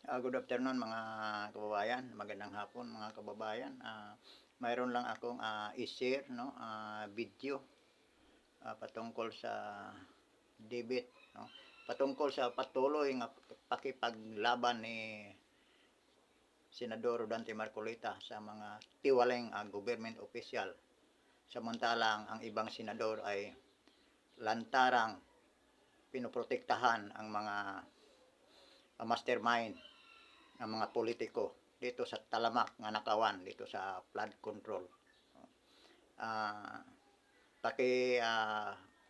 Good afternoon mga kababayan, magandang hapon mga kababayan. Mayroon lang akong i-share no, video patungkol sa debate no, patungkol sa patuloy nga pakipaglaban ni Senador Rodante Marcolita sa mga tiwaleng government official. Samantalang ang ibang senador ay lantarang pinoprotektahan ang mga mastermind ng mga politiko dito sa talamak nga nakawan dito sa flood control.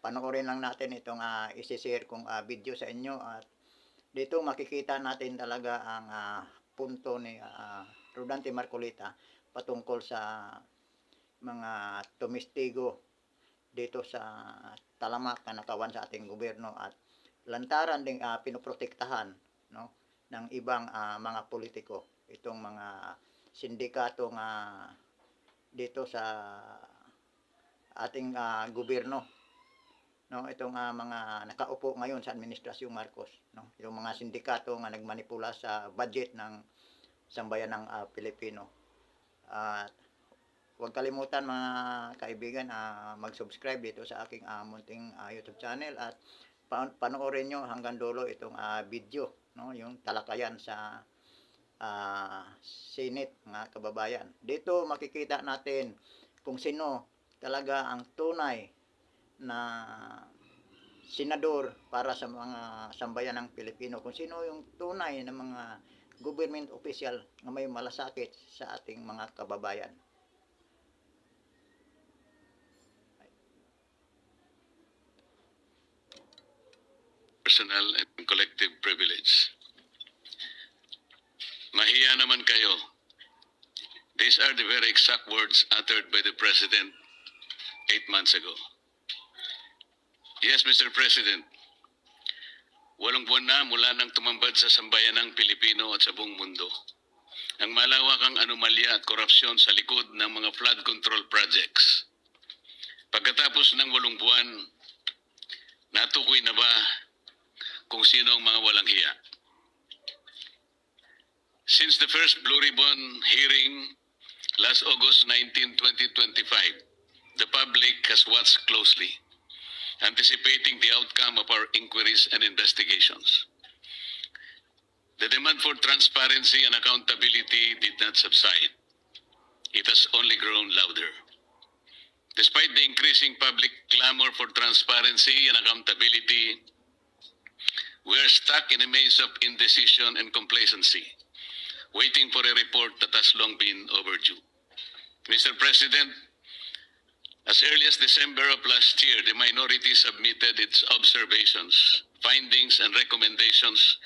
Panoorin lang natin itong isi-share kong video sa inyo at dito makikita natin talaga ang punto ni Rodante Marcolita patungkol sa mga tumistigo dito sa talamak na nakawan sa ating gobyerno at lantaran ding pinoprotektahan no ng ibang mga politiko itong mga sindikato nga dito sa ating gobyerno no itong mga nakaupo ngayon sa administrasyong Marcos no yung mga sindikato nga nagmanipula sa budget ng sambayan ng Pilipino at huwag kalimutan mga kaibigan mag-subscribe dito sa aking munting YouTube channel at panoorin nyo hanggang dulo itong video no yung talakayan sa Senate mga kababayan. Dito makikita natin kung sino talaga ang tunay na senador para sa mga sambayan ng Pilipino, kung sino yung tunay na mga government official na may malasakit sa ating mga kababayan. Personal and collective privilege. Mahiya naman kayo. These are the very exact words uttered by the President 8 months ago. Yes, Mr. President, 8 buwan na mula nang tumambad sa sambayan ng Pilipino at sa buong mundo ang malawakang anomalya at korupsyon sa likod ng mga flood control projects. Pagkatapos ng 8 buwan, natukoy na ba kung sino ang mga walang hiya? Since the first Blue Ribbon hearing last August 19, 2025, the public has watched closely, anticipating the outcome of our inquiries and investigations. The demand for transparency and accountability did not subside. It has only grown louder. Despite the increasing public clamor for transparency and accountability, we are stuck in a maze of indecision and complacency, waiting for a report that has long been overdue. Mr. President, as early as December of last year, the minority submitted its observations, findings, and recommendations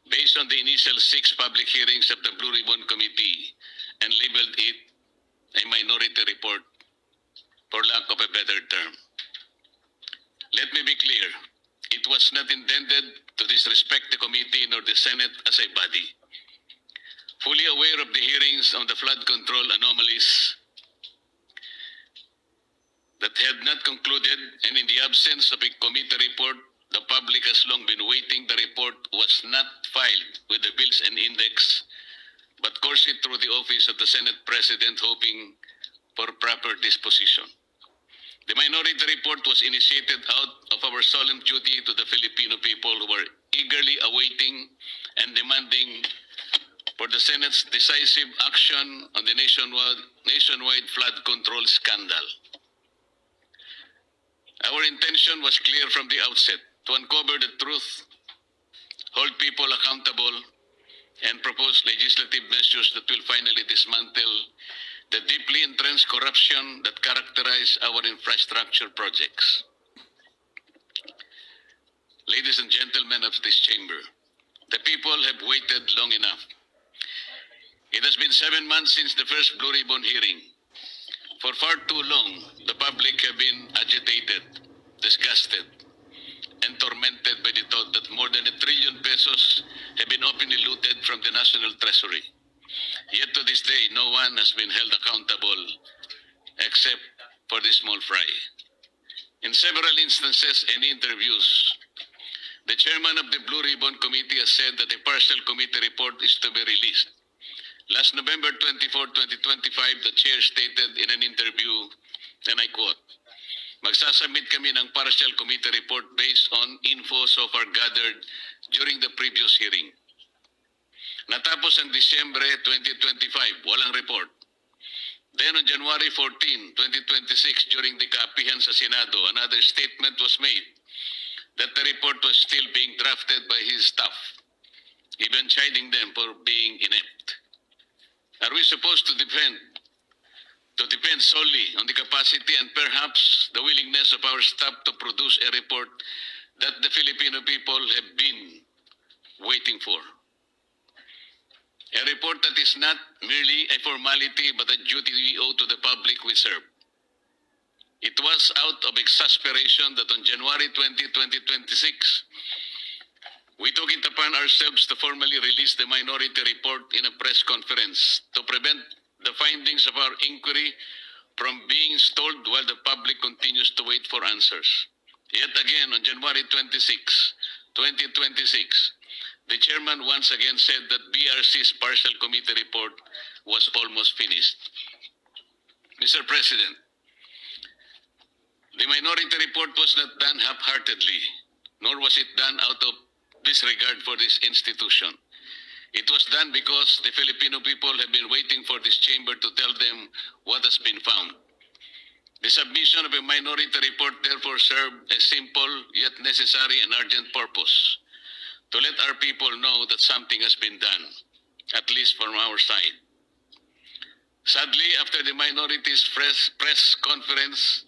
based on the initial 6 public hearings of the Blue Ribbon Committee and labeled it a minority report, for lack of a better term. Let me be clear, it was not intended to disrespect the committee nor the Senate as a body. Fully aware of the hearings on the flood control anomalies that had not concluded, and in the absence of a committee report, the public has long been waiting. The report was not filed with the Bills and Index, but coursed through the office of the Senate President, hoping for proper disposition. The minority report was initiated out of our solemn duty to the Filipino people who were eagerly awaiting and demanding for the Senate's decisive action on the nationwide flood control scandal. Our intention was clear from the outset: to uncover the truth, hold people accountable, and propose legislative measures that will finally dismantle the deeply entrenched corruption that characterize our infrastructure projects. Ladies and gentlemen of this chamber, the people have waited long enough. It has been 7 months since the first Blue Ribbon hearing. For far too long, the public have been agitated, disgusted, and tormented by the thought that more than 1 trillion pesos have been openly looted from the National Treasury. Yet to this day, no one has been held accountable except for the small fry. In several instances and interviews, The chairman of the Blue Ribbon Committee has said that a partial committee report is to be released. Last November 24, 2025, the chair stated in an interview, and I quote, "Magsasubmit kami ng partial committee report based on info so far gathered during the previous hearing." Natapos ang Disyembre 2025, walang report. Then on January 14, 2026, during the kaapihan sa Senado, another statement was made that the report was still being drafted by his staff, even chiding them for being inept. Are we supposed to depend solely on the capacity and perhaps the willingness of our staff to produce a report that the Filipino people have been waiting for? A report that is not merely a formality but a duty we owe to the public we serve. It was out of exasperation that on January 20, 2026, we took it upon ourselves to formally release the minority report in a press conference to prevent the findings of our inquiry from being stalled while the public continues to wait for answers. Yet again, on January 26, 2026, the chairman once again said that BRC's partial committee report was almost finished. Mr. President, the minority report was not done half-heartedly, nor was it done out of disregard for this institution. It was done because the Filipino people have been waiting for this chamber to tell them what has been found. The submission of a minority report therefore served a simple yet necessary and urgent purpose: to let our people know that something has been done, at least from our side. Sadly, after the minority's press conference,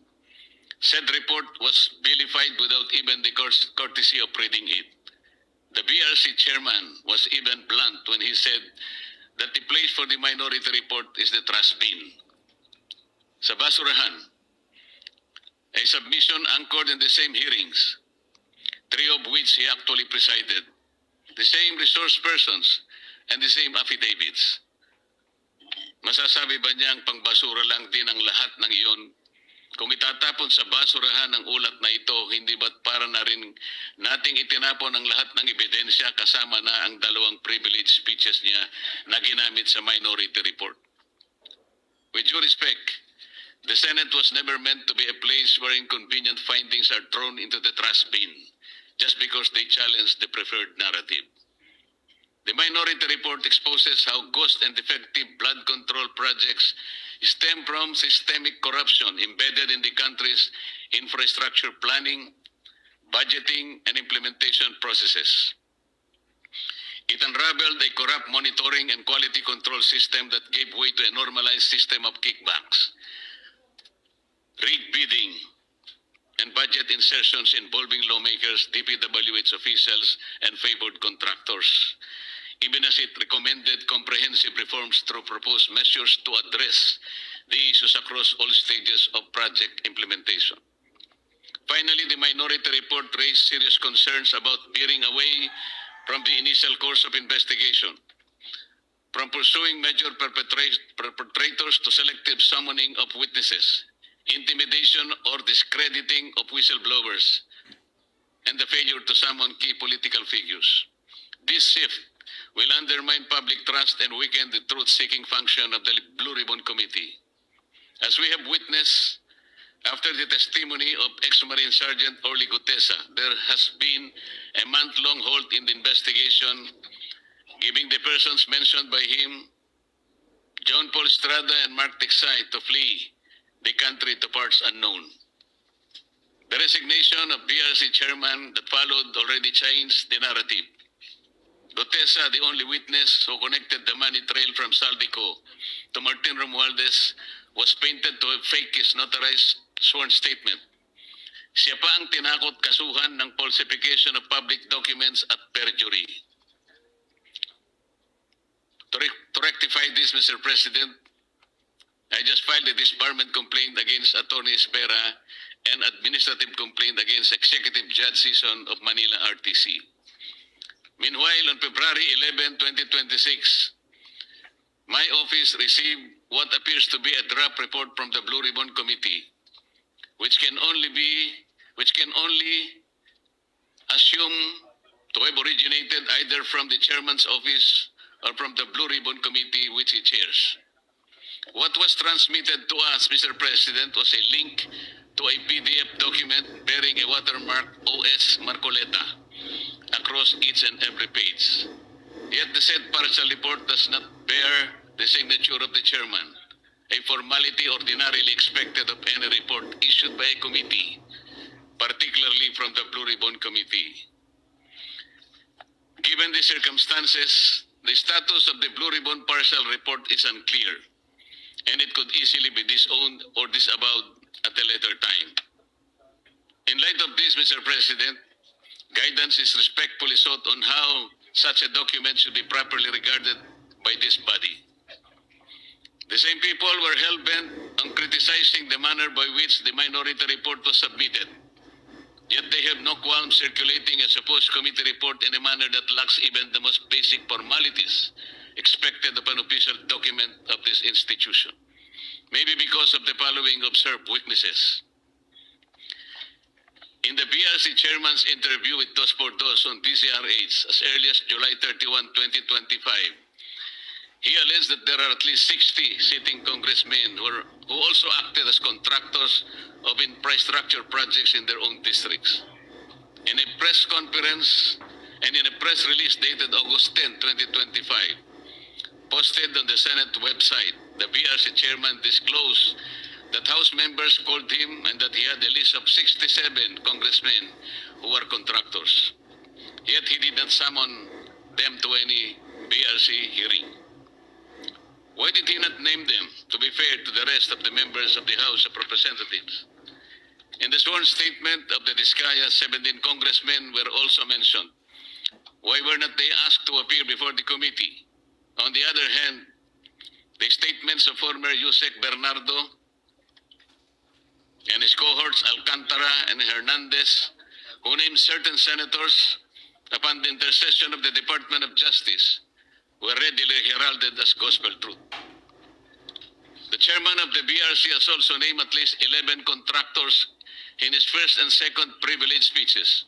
said report was vilified without even the courtesy of reading it. The BRC chairman was even blunt when he said that the place for the minority report is the trash bin. Sa basurahan, a submission anchored in the same hearings, 3 of which he actually presided, the same resource persons, and the same affidavits. Masasabi ba niyang pangbasura lang din ang lahat ng iyon? Kung itatapon sa basurahan ang ulat na ito, hindi ba't para na rin nating itinapon ang lahat ng ebidensya kasama na ang 2 privilege speeches niya na ginamit sa minority report? With due respect, the Senate was never meant to be a place where inconvenient findings are thrown into the trash bin just because they challenge the preferred narrative. The minority report exposes how ghost and defective blood control projects stem from systemic corruption embedded in the country's infrastructure planning, budgeting, and implementation processes. It unraveled a corrupt monitoring and quality control system that gave way to a normalized system of kickbacks, rigged bidding, and budget insertions involving lawmakers, DPWH officials, and favored contractors, even as it recommended comprehensive reforms through proposed measures to address the issues across all stages of project implementation. Finally, the minority report raised serious concerns about veering away from the initial course of investigation, from pursuing major perpetrators to selective summoning of witnesses, intimidation or discrediting of whistleblowers, and the failure to summon key political figures. This shift will undermine public trust and weaken the truth-seeking function of the Blue Ribbon Committee. As we have witnessed, after the testimony of ex-Marine Sergeant Orly Gutesa, there has been a month-long halt in the investigation, giving the persons mentioned by him, John Paul Estrada and Mark Tiksay, to flee the country to parts unknown. The resignation of BRC chairman that followed already changed the narrative. Gutesa, the only witness who connected the money trail from Saldico to Martin Romualdez, was painted to have faked his notarized sworn statement. Siya pa ang tinakot kasuhan ng falsification of public documents at perjury. To rectify this, Mr. President, I just filed a disbarment complaint against Attorney Espera and administrative complaint against Executive Judge Season of Manila RTC. Meanwhile, on February 11, 2026, my office received what appears to be a draft report from the Blue Ribbon Committee, which can only assume to have originated either from the chairman's office or from the Blue Ribbon Committee which he chairs. What was transmitted to us, Mr. President, was a link to a PDF document bearing a watermark OS Marcoleta across each and every page. Yet the said partial report does not bear the signature of the chairman, a formality ordinarily expected of any report issued by a committee, particularly from the Blue Ribbon Committee. Given the circumstances, the status of the Blue Ribbon partial report is unclear, and it could easily be disowned or disavowed at a later time. In light of this, Mr. President, guidance is respectfully sought on how such a document should be properly regarded by this body. The same people were hell-bent on criticizing the manner by which the minority report was submitted. Yet they have no qualm circulating a supposed committee report in a manner that lacks even the most basic formalities expected of an official document of this institution. Maybe because of the following observed weaknesses. In the BRC chairman's interview with Dos por Dos on DCRH as early as July 31, 2025, he alleged that there are at least 60 sitting congressmen who also acted as contractors of infrastructure projects in their own districts. In a press conference and in a press release dated August 10, 2025, posted on the Senate website, the BRC chairman disclosed that House members called him and that he had a list of 67 congressmen who were contractors. Yet he did not summon them to any BRC hearing. Why did he not name them, to be fair to the rest of the members of the House of Representatives? In the sworn statement of the Diskaya, 17 congressmen were also mentioned. Why were not they asked to appear before the committee? On the other hand, the statements of former Yusek Bernardo and his cohorts Alcantara and Hernandez, who named certain senators upon the intercession of the Department of Justice, were readily heralded as gospel truth. The chairman of the BRC has also named at least 11 contractors in his first and second privilege speeches,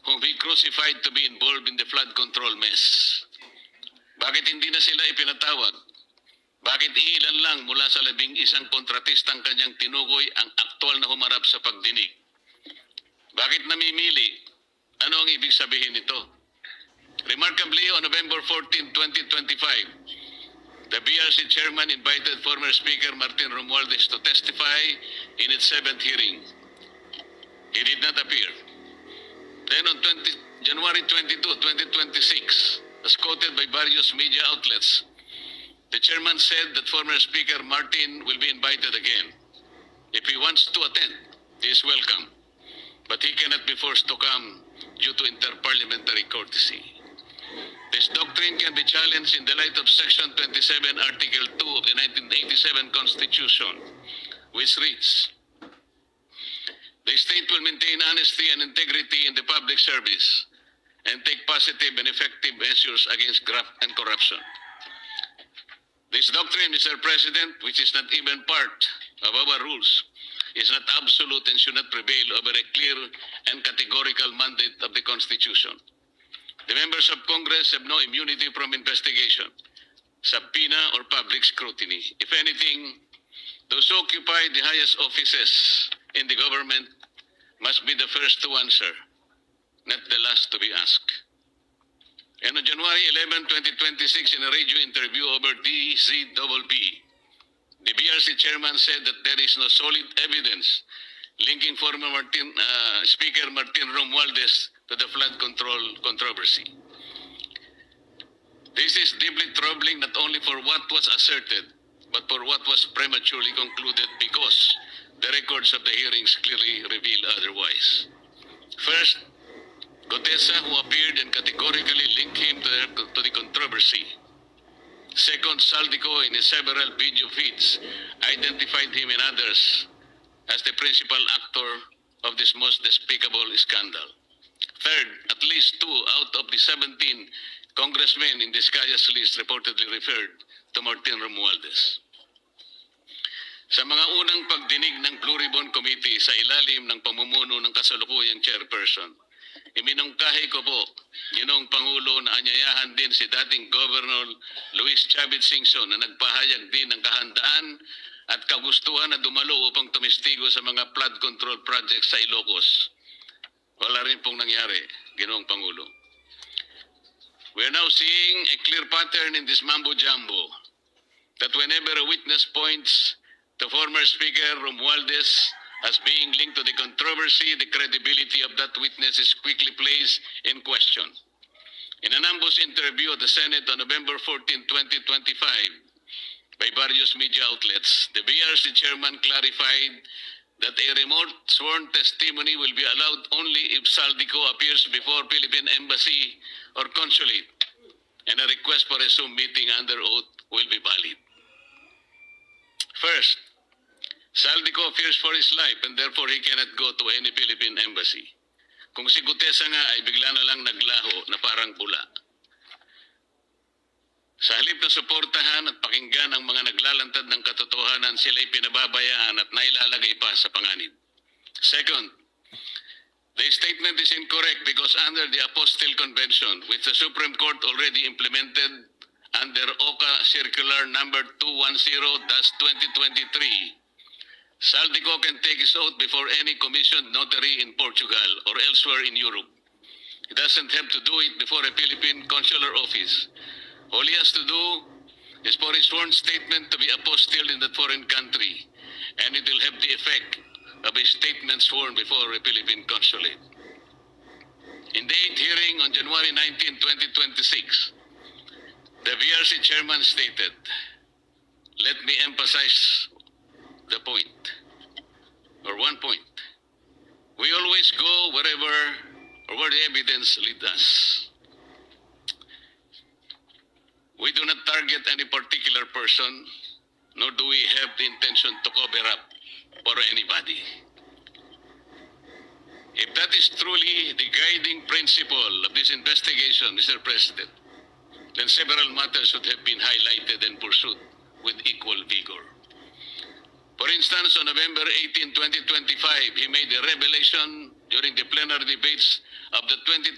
whom he crucified to be involved in the flood control mess. Bakit hindi na sila ipinatawag? Bakit iilan lang mula sa 11 kontratistang kanyang tinukoy ang aktual na humarap sa pagdinig? Bakit namimili? Ano ang ibig sabihin nito? Remarkably, on November 14, 2025, the BRC chairman invited former Speaker Martin Romualdez to testify in its 7th hearing. He did not appear. Then on January 22, 2026, as quoted by various media outlets, the chairman said that former Speaker Martin will be invited again. If he wants to attend, he is welcome, but he cannot be forced to come due to interparliamentary courtesy. This doctrine can be challenged in the light of Section 27, Article 2 of the 1987 Constitution, which reads, "The state will maintain honesty and integrity in the public service and take positive and effective measures against graft and corruption." This doctrine, Mr. President, which is not even part of our rules, is not absolute and should not prevail over a clear and categorical mandate of the Constitution. The members of Congress have no immunity from investigation, subpoena, or public scrutiny. If anything, those who occupy the highest offices in the government must be the first to answer, not the last to be asked. And on January 11, 2026, in a radio interview over DZBB, the BRC chairman said that there is no solid evidence linking former Speaker Martin Romualdez to the flood control controversy. This is deeply troubling not only for what was asserted, but for what was prematurely concluded because the records of the hearings clearly reveal otherwise. First, Gotesa, who appeared and categorically linked him to the controversy. Second, Saldico, in his several video feeds, identified him and others as the principal actor of this most despicable scandal. Third, at least 2 out of the 17 congressmen in Diskaya's list reportedly referred to Martin Romualdez. Sa mga unang pagdinig ng Blue Ribbon Committee sa ilalim ng pamumuno ng kasalukuyang chairperson, iminungkahi ko po, Ginoong Pangulo, na anyayahan din si dating Governor Luis Chavez Singson na nagpahayag din ng kahandaan at kagustuhan na dumalo upang tumistigo sa mga flood control projects sa Ilocos. Wala rin pong nangyari, Ginoong Pangulo. We are now seeing a clear pattern in this mambo-jumbo that whenever a witness points to former Speaker Romualdez as being linked to the controversy, the credibility of that witness is quickly placed in question. In an ambush interview at the Senate on November 14, 2025, by various media outlets, the BRC chairman clarified that a remote sworn testimony will be allowed only if Saldico appears before Philippine Embassy or Consulate, and a request for a Zoom meeting under oath will be valid. First, Saldico fears for his life and therefore he cannot go to any Philippine embassy. Kung si Gutesa nga ay bigla na lang naglaho na parang pula. Sa halip na suportahan at pakinggan ang mga naglalantad ng katotohanan, sila'y pinababayaan at nailalagay pa sa panganib. Second, the statement is incorrect because under the Apostille Convention, which the Supreme Court already implemented under OCA Circular number 210-2023, Saldico can take his oath before any commissioned notary in Portugal or elsewhere in Europe. He doesn't have to do it before a Philippine consular office. All he has to do is for his sworn statement to be apostilled in that foreign country, and it will have the effect of a statement sworn before a Philippine consulate. In the 8th hearing on January 19, 2026, the VRC chairman stated, "Let me emphasize the point, or one point. We always go wherever or where the evidence leads us. We do not target any particular person, nor do we have the intention to cover up for anybody. If that is truly the guiding principle of this investigation, Mr. President, then several matters should have been highlighted and pursued with equal vigor. For instance, on November 18, 2025, he made a revelation during the plenary debates of the 2026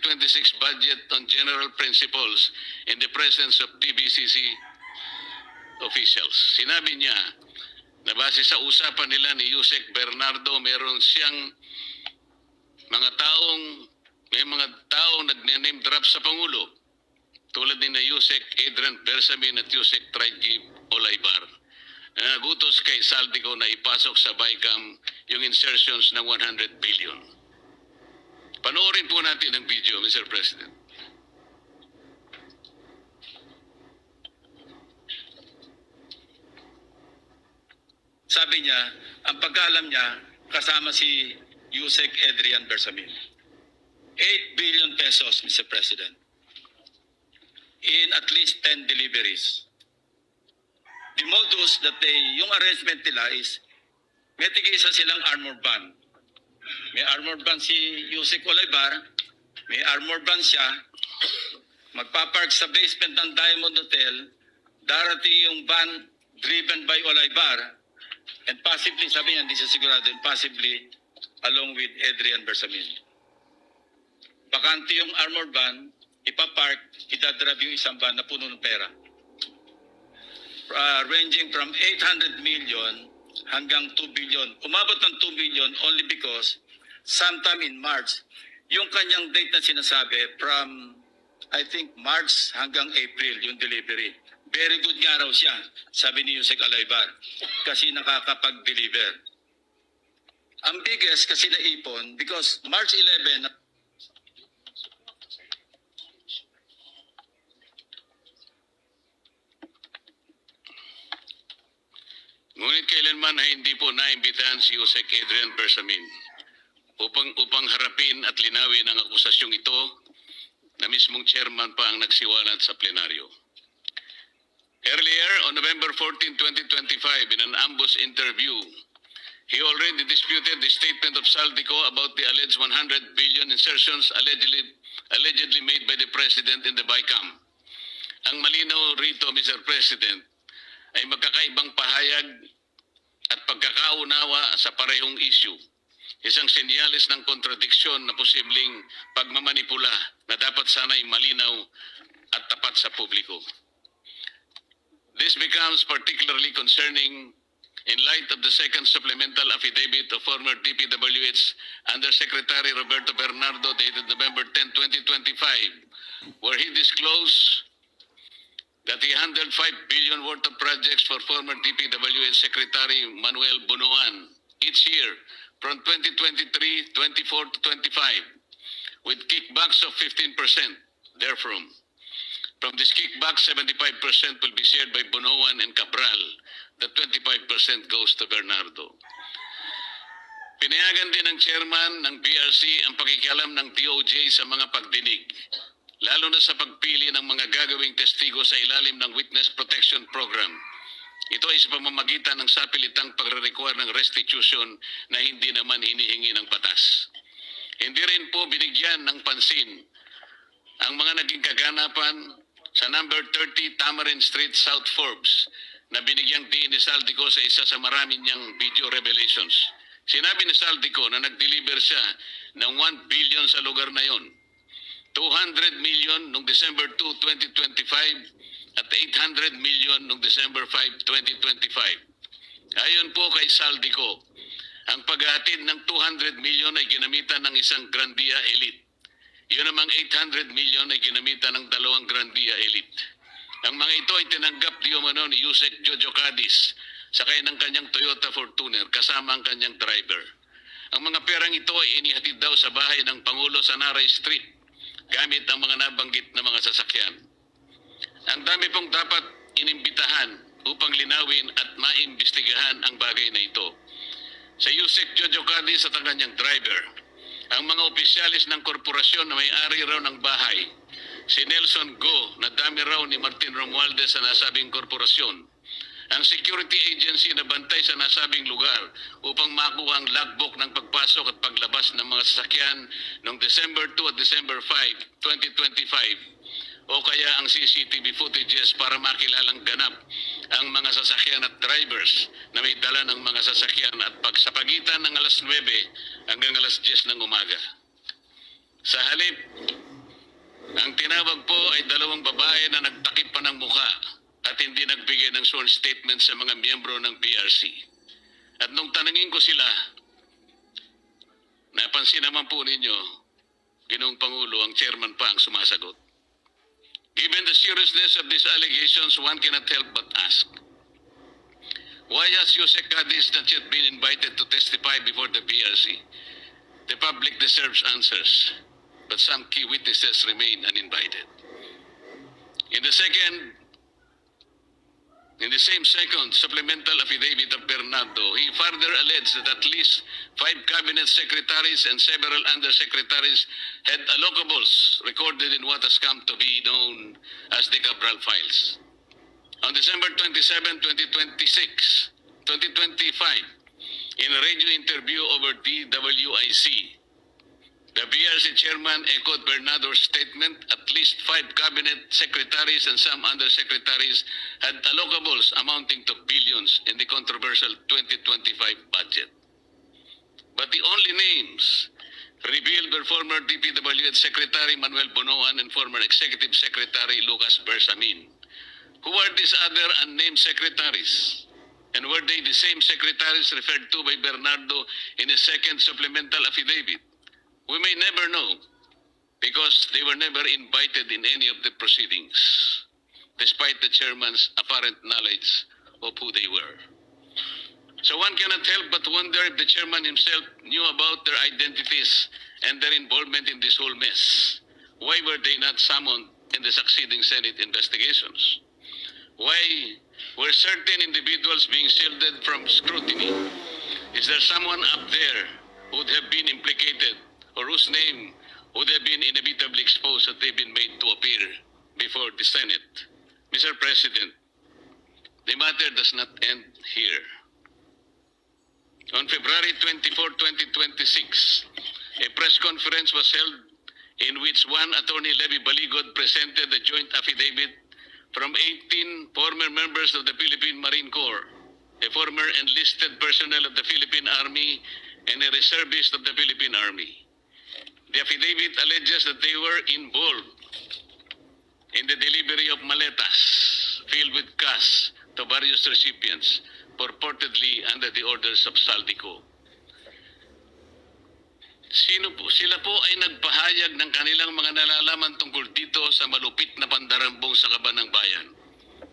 budget on general principles in the presence of TBCC officials. Sinabi niya na base sa usapan nila ni Yusek Bernardo, meron siyang may mga taong nagne-name drop sa Pangulo, tulad ni na Yusek Adrian Bersamin at Yusek Traigib Olaybar. Nagutos kay Saldico na ipasok sa BICAM yung insertions ng 100 billion. Panoorin po natin ang video, Mr. President. Sabi niya, ang pagkaalam niya, kasama si Yusek Adrian Bersamin. 8 billion pesos, Mr. President, in at least 10 deliveries. The modus that yung arrangement nila is, may tig-isa silang armored van. May armored van si Yusek Olaybar, may armored van siya, magpapark sa basement ng Diamond Hotel, darating yung van driven by Olaybar, and possibly, sabi niya, hindi siya sigurado, and possibly along with Adrian Bersamin. Bakante yung armored van, ipapark, idadrab yung isang van na puno ng pera. Ranging from 800 million hanggang 2 billion. Umabot ng 2 billion only because sometime in March, yung kanyang date na sinasabi from, I think, March hanggang April, yung delivery. Very good nga raw siya, sabi ni Yusek Olaybar, kasi nakakapag-deliver. Ang biggest kasi naipon, because March 11, Ngunit kailanman ay hindi po naimbitahan si Yusek Adrian Bersamin upang harapin at linawin ang akusasyong ito na mismong chairman pa ang nagsiwalat sa plenaryo. Earlier, on November 14, 2025, in an ambush interview, he already disputed the statement of Saldico about the alleged 100 billion insertions allegedly made by the President in the BICAM. Ang malinaw rito, Mr. President, ay magkakaibang pahayag at pagkakaunawa sa parehong issue. Isang senyales ng kontradiksyon na posibleng pagmamanipula na dapat sana'y malinaw at tapat sa publiko. This becomes particularly concerning in light of the second supplemental affidavit of former DPWH Undersecretary Roberto Bernardo dated November 10, 2025, where he disclosed that he handled 5 billion worth of projects for former DPWH Secretary Manuel Bunuan each year from 2023, 24 to 25 with kickbacks of 15% therefrom. From this kickback, 75% will be shared by Bunuan and Cabral. The 25% goes to Bernardo. Pinayagan din ng chairman ng BRC ang pakikialam ng DOJ sa mga pagdinig, lalo na sa pagpili ng mga gagawing testigo sa ilalim ng Witness Protection Program. Ito ay sa pamamagitan ng sapilitang pagre-require ng restitution na hindi naman hinihingi ng batas. Hindi rin po binigyan ng pansin ang mga naging kaganapan sa number 30 Tamarin Street, South Forbes, na binigyang diin ni Saldico sa isa sa marami niyang video revelations. Sinabi ni Saldico na nag-deliver siya ng 1 billion sa lugar na yon, 200 million noong December 2, 2025 at 800 million noong December 5, 2025. Ayon po kay Saldico, ang paghahatid ng 200 million ay ginamitan ng isang Grandia Elite. Yun namang 800 million ay ginamitan ng dalawang Grandia Elite. Ang mga ito ay tinanggap di umano ni Yusek Jojo Cadiz sakay ng kanyang Toyota Fortuner kasama ang kanyang driver. Ang mga perang ito ay inihatid daw sa bahay ng Pangulo sa Naray Street gamit ang mga nabanggit na mga sasakyan. Ang dami pong dapat inimbitahan upang linawin at maimbestigahan ang bagay na ito. Sa Yusek Jojo Cadiz at ang kanyang driver, ang mga opisyalis ng korporasyon na may-ari raw ng bahay, si Nelson Go na dami raw ni Martin Romualdez sa nasabing korporasyon, ang security agency na bantay sa nasabing lugar upang makuha ang logbook ng pagpasok at paglabas ng mga sasakyan noong December 2 at December 5, 2025, o kaya ang CCTV footages para makilalang ganap ang mga sasakyan at drivers na may dala ng mga sasakyan at sa pagitan ng alas 9 hanggang alas 10 ng umaga. Sa halip, ang tinawag po ay dalawang babae na nagtakip pa ng muka at hindi nagbigay ng sworn statement sa mga miyembro ng BRC. At nung tanungin ko sila, napansin naman po ninyo, Ginoong Pangulo, ang chairman pa ang sumasagot. Given the seriousness of these allegations, one cannot help but ask, why has Yusek Cadiz not yet been invited to testify before the BRC? The public deserves answers, but some key witnesses remain uninvited. In the same second supplemental affidavit of Bernardo, he further alleged that at least 5 cabinet secretaries and several undersecretaries had allocables recorded in what has come to be known as the Cabral files. On December 27, 2025, in a radio interview over DWIC, the BRC chairman echoed Bernardo's statement. At least 5 cabinet secretaries and some undersecretaries had allocables amounting to billions in the controversial 2025 budget. But the only names revealed were former DPWH Secretary Manuel Bunuan and former Executive Secretary Lucas Bersamin. Who are these other unnamed secretaries? And were they the same secretaries referred to by Bernardo in his second supplemental affidavit? We may never know because they were never invited in any of the proceedings, despite the chairman's apparent knowledge of who they were. So one cannot help but wonder if the chairman himself knew about their identities and their involvement in this whole mess. Why were they not summoned in the succeeding Senate investigations? Why were certain individuals being shielded from scrutiny? Is there someone up there who would have been implicated or whose name would have been inevitably exposed had they been made to appear before the Senate? Mr. President, the matter does not end here. On February 24, 2026, a press conference was held in which one Attorney Levy Baligod presented a joint affidavit from 18 former members of the Philippine Marine Corps, a former enlisted personnel of the Philippine Army, and a reservist of the Philippine Army. The affidavit alleges that they were involved in the delivery of maletas filled with cash to various recipients, purportedly under the orders of Saldico. Sila po ay nagpahayag ng kanilang mga nalalaman tungkol dito sa malupit na pandarambong sa Kaban ng Bayan.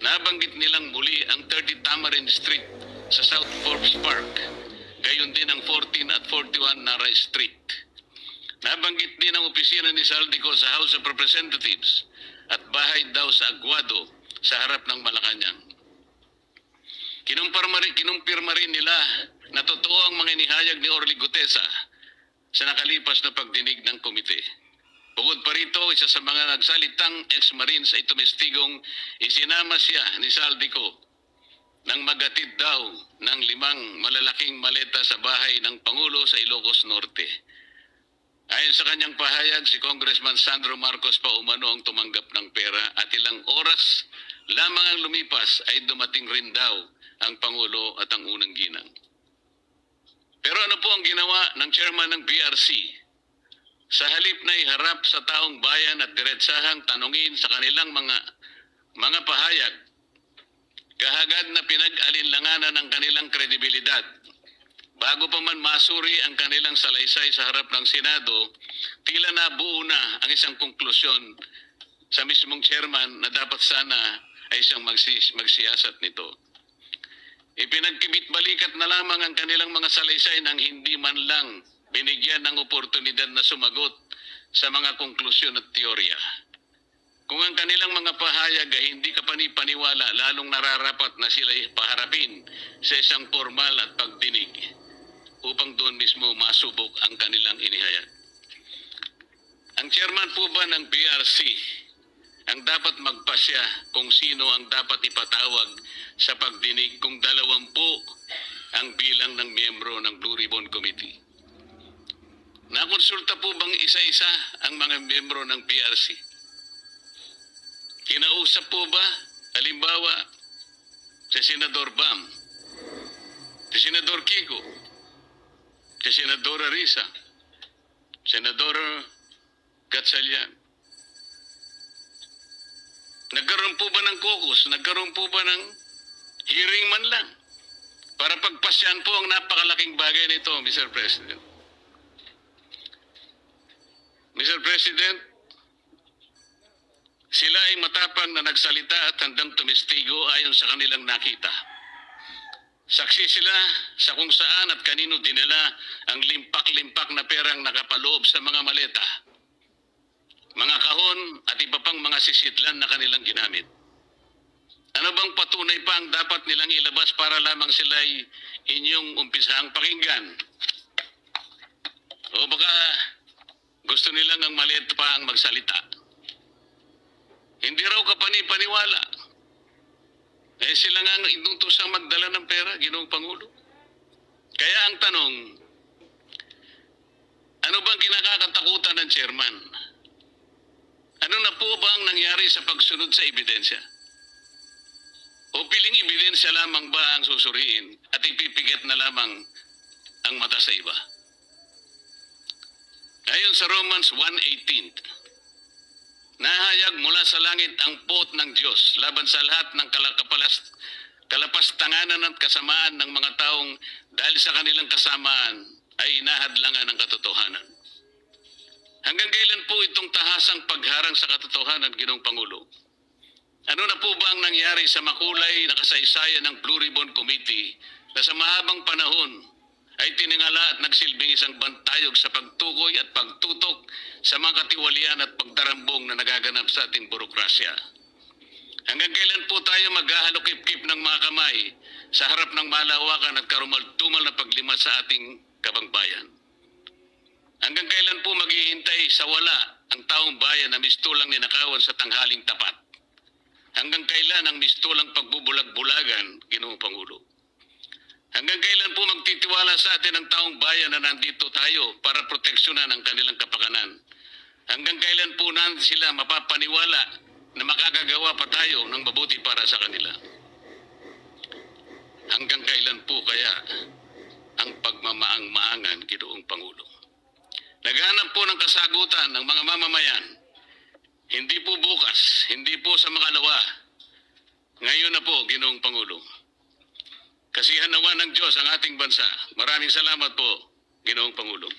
Nabanggit nilang muli ang 30 Tamarind Street sa South Forbes Park, gayon din ang 14 at 41 Naray Street. Nabanggit din ang opisina ni Saldico sa House of Representatives at bahay daw sa Aguado sa harap ng Malacanang. Kinumpirma rin nila na totoo ang mga inihayag ni Orly Gutesa sa nakalipas na pagdinig ng komite. Bukod pa rito, isa sa mga nagsalitang ex-marines ay tumestigong isinama siya ni Saldico nang magatid daw ng 5 malalaking maleta sa bahay ng Pangulo sa Ilocos Norte. Ayon sa kanyang pahayag, si Congressman Sandro Marcos pa umano ang tumanggap ng pera at ilang oras lamang ang lumipas ay dumating rin daw ang Pangulo at ang unang ginang. Pero ano po ang ginawa ng chairman ng BRC? Sa halip na iharap sa taong bayan at diretsahang tanungin sa kanilang mga pahayag, kahagad na pinag-alinlanganan ang kanilang kredibilidad. Bago pa man masuri ang kanilang salaysay sa harap ng Senado, tila nabuo na ang isang konklusyon sa mismong chairman na dapat sana ay siyang magsiyasat nito. Ipinagkibit-balikat na lamang ang kanilang mga salaysay nang hindi man lang binigyan ng oportunidad na sumagot sa mga konklusyon at teorya. Kung ang kanilang mga pahayag ay hindi kapani-paniwala, lalong nararapat na sila paharapin sa isang formal at pagdinig upang doon mismo masubok ang kanilang inihayag. Ang chairman po ba ng BRC ang dapat magpasya kung sino ang dapat ipatawag sa pagdinig kung 20 ang bilang ng miyembro ng Blue Ribbon Committee? Nakonsulta po bang isa-isa ang mga miyembro ng BRC? Kinausap po ba, halimbawa, si Senador Bam, si Senador Kiko, si Senadora Risa, Senador Gatchalian? Nagkaroon po ba ng caucus? Nagkaroon po ba ng hearing man lang? Para pagpasyan po ang napakalaking bagay nito, Mr. President. Mr. President, sila ay matapang na nagsalita at handang tumestigo ayon sa kanilang nakita. Saksi sila sa kung saan at kanino dinala ang limpak-limpak na perang nakapaloob sa mga maleta, mga kahon at iba pang mga sisidlan na kanilang ginamit. Ano bang patunay pa ang dapat nilang ilabas para lamang sila ay inyong umpisahang pakinggan? O baka gusto nilang ang maliit pa ang magsalita? Hindi raw kapani-paniwala. Sila nga ang inutusang magdala ng pera, Ginoong Pangulo. Kaya ang tanong, ano bang kinakatakutan ng chairman? Ano na po ba ang nangyari sa pagsunod sa ebidensya? O piling ebidensya lamang ba ang susuriin at ipipigat na lamang ang mata sa iba? Ayon sa Romans 1:18, nahayag mula sa langit ang pot ng Diyos laban sa lahat ng kalapastanganan at kasamaan ng mga taong dahil sa kanilang kasamaan ay inahadlangan ng katotohanan. Hanggang kailan po itong tahasang pagharang sa katotohanan, Ginoong Pangulo? Ano na po ba ang nangyari sa makulay na kasaysayan ng Blue Ribbon Committee na sa mahabang panahon ay tiningala at nagsilbing isang bantayog sa pagtukoy at pagtutok sa mga katiwalian at pagdarambong na nagaganap sa ating burokrasya? Hanggang kailan po tayo maghahalokip-kip ng mga kamay sa harap ng malawakan at karumal-tumal na paglima sa ating kabangbayan? Hanggang kailan po maghihintay sa wala ang taong bayan na mistulang ninakawan sa tanghaling tapat? Hanggang kailan ang mistulang pagbubulag-bulagan, Ginoong Pangulo? Hanggang kailan po magtitiwala sa atin ang taong bayan na nandito tayo para proteksyonan ang kanilang kapakanan? Hanggang kailan po natin sila mapapaniwala na makakagawa pa tayo ng mabuti para sa kanila? Hanggang kailan po kaya ang pagmamaang-maangan, Ginoong Pangulo. Naghanap po ng kasagutan ng mga mamamayan. Hindi po bukas, hindi po sa makalawa. Ngayon na po, Ginoong Pangulo. Kasihan nawa ng Diyos ang ating bansa. Maraming salamat po, Ginoong Pangulo.